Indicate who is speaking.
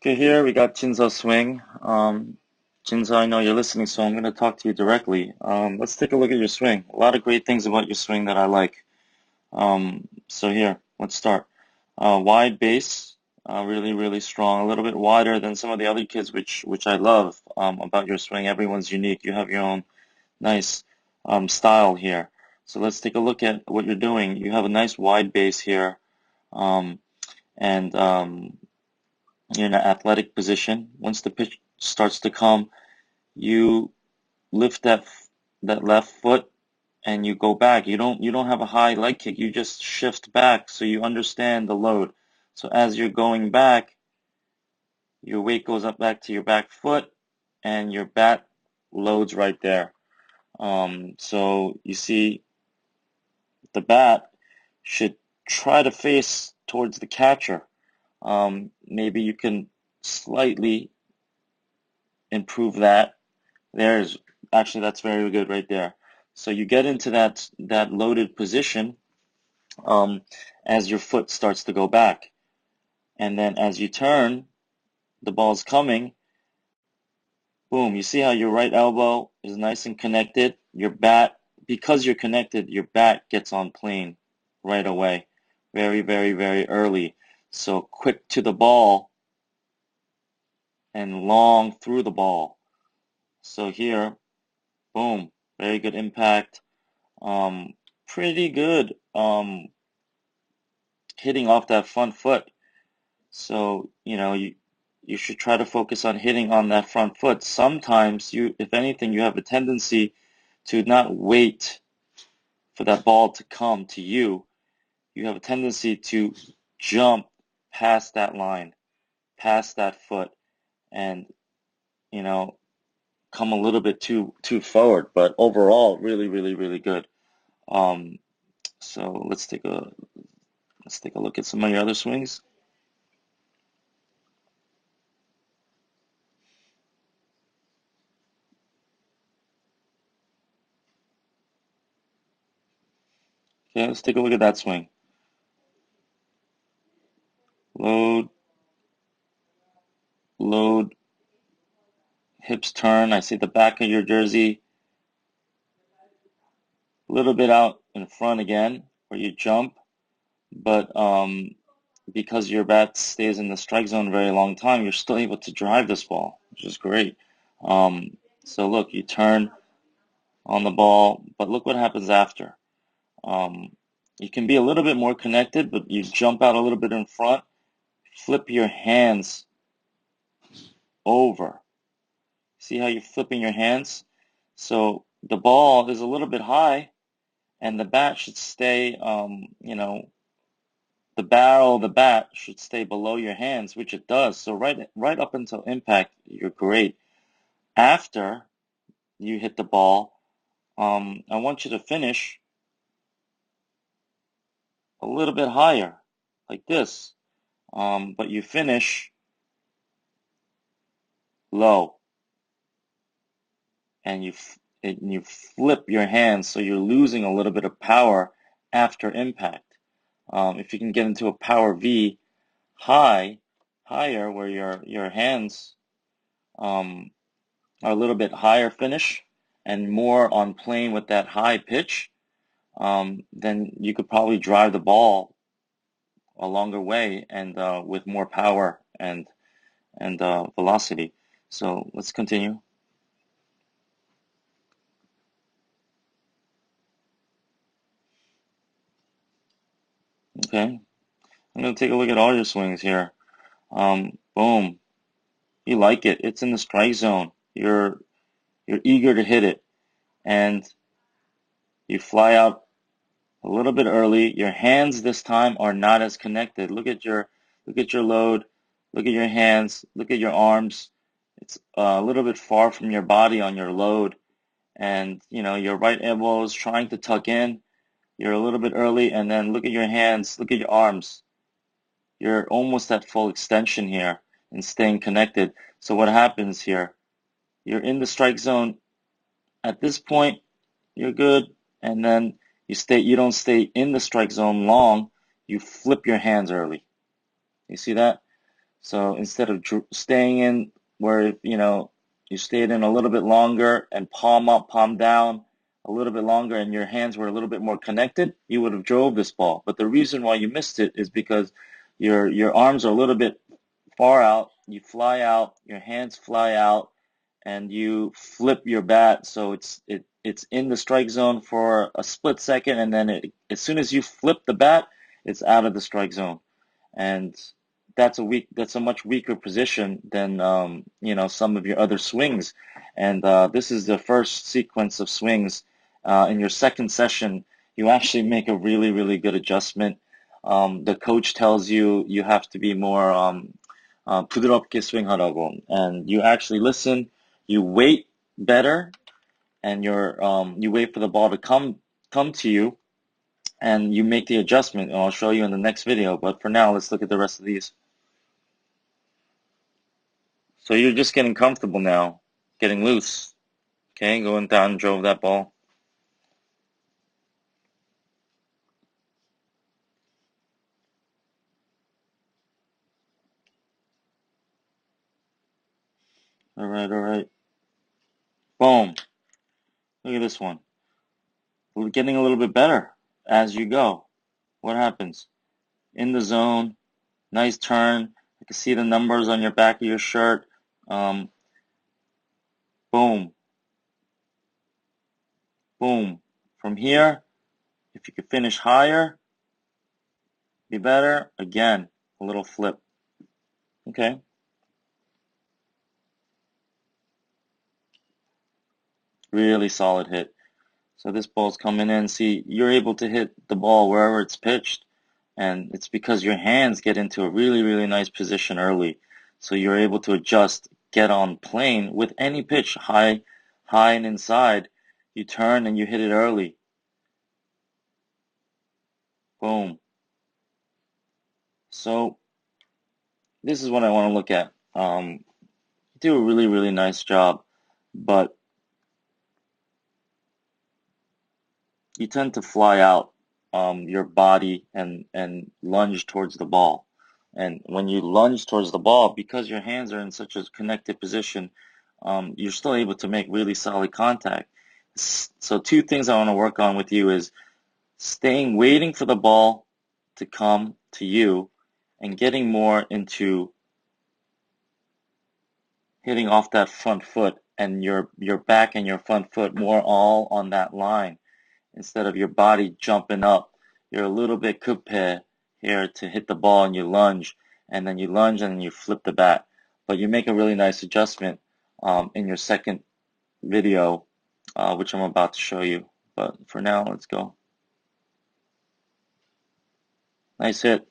Speaker 1: Okay, here we got Jinzo swing. Jinzo, I know you're listening, so I'm going to talk to you directly. Let's take a look at your swing. A lot of great things about your swing that I like. So here, let's start. Wide base, really, really strong. A little bit wider than some of the other kids, which I love about your swing. Everyone's unique. You have your own nice style here. So let's take a look at what you're doing. You have a nice wide base here, um, and you're in an athletic position. Once the pitch starts to come, you lift that left foot and you go back. You don't have a high leg kick. You just shift back so you understand the load. So as you're going back, your weight goes up back to your back foot and your bat loads right there. So you see the bat should try to face towards the catcher. Maybe you can slightly improve that. There's actually that's very good right there. So you get into that loaded position um, as your foot starts to go back, and then as you turn, the ball's coming. Boom! You see how your right elbow is nice and connected. Your bat, because you're connected, your bat gets on plane right away, very, very, very early. So quick to the ball and long through the ball. So here, boom, very good impact. Um, Pretty good hitting off that front foot. So, you should try to focus on hitting on that front foot. Sometimes if anything, you have a tendency to not wait for that ball to come to you. You have a tendency to jump past that line, past that foot, and, you know, come a little bit too forward. But overall, really, really, really good. Um, so let's take a look at some of your other swings. Okay, let's take a look at that swing. Load, load, hips turn. I see the back of your jersey a little bit out in front again, where you jump, but because your bat stays in the strike zone a very long time, you're still able to drive this ball, which is great. So look, you turn on the ball, but look what happens after. Um, you can be a little bit more connected, but you jump out a little bit in front, flip your hands over. See how you're flipping your hands? So the ball is a little bit high, and the bat should stay, the barrel of the bat should stay below your hands, which it does. So right up until impact, you're great. After you hit the ball, I want you to finish a little bit higher, like this. But you finish low, and you flip your hands, so you're losing a little bit of power after impact. If you can get into a power V higher, where your hands um, are a little bit higher finish and more on plane with that high pitch, then you could probably drive the ball a longer way and with more power and velocity. So let's continue. Okay, I'm gonna take a look at all your swings here. Boom. You like it. It's in the strike zone. You're eager to hit it, and you fly out a little bit early. Your hands this time are not as connected. Look at your load. Look at your hands. Look at your arms. It's a little bit far from your body on your load, and your right elbow is trying to tuck in. You're a little bit early, and then look at your hands. Look at your arms. You're almost at full extension here and staying connected. So what happens here? You're in the strike zone. At this point, you're good, and then you don't stay in the strike zone long. You flip your hands early. You see that? So instead of staying in where, you stayed in a little bit longer and palm up, palm down a little bit longer and your hands were a little bit more connected, you would have drove this ball. But the reason why you missed it is because your arms are a little bit far out, you fly out, your hands fly out, and you flip your bat so it's in the strike zone for a split second, and then as soon as you flip the bat, it's out of the strike zone. And that's a much weaker position than some of your other swings. And this is the first sequence of swings. In your second session, you actually make a really, really good adjustment. The coach tells you you have to be more 부드럽게 swing하라고, and you actually listen. You wait better, and you wait for the ball to come to you, and you make the adjustment. And I'll show you in the next video. But for now, let's look at the rest of these. So you're just getting comfortable now, getting loose. Okay, going down and drove that ball. All right, all right. Boom. Look at this one. We're getting a little bit better as you go. What happens? In the zone. Nice turn. I can see the numbers on your back of your shirt. Boom. Boom. From here, if you could finish higher, be better. Again, a little flip. Okay. Really solid hit. So this ball's coming in. See, you're able to hit the ball wherever it's pitched, and it's because your hands get into a really, really nice position early. So you're able to adjust, get on plane with any pitch, high and inside. You turn and you hit it early. Boom. So this is what I want to look at. You do a really, really nice job, but you tend to fly out your body and lunge towards the ball. And when you lunge towards the ball, because your hands are in such a connected position, you're still able to make really solid contact. So two things I want to work on with you is waiting for the ball to come to you and getting more into hitting off that front foot and your back and your front foot more all on that line instead of your body jumping up. You're a little bit coupe here to hit the ball and you lunge and then you flip the bat. But you make a really nice adjustment in your second video, which I'm about to show you. But for now, let's go. Nice hit.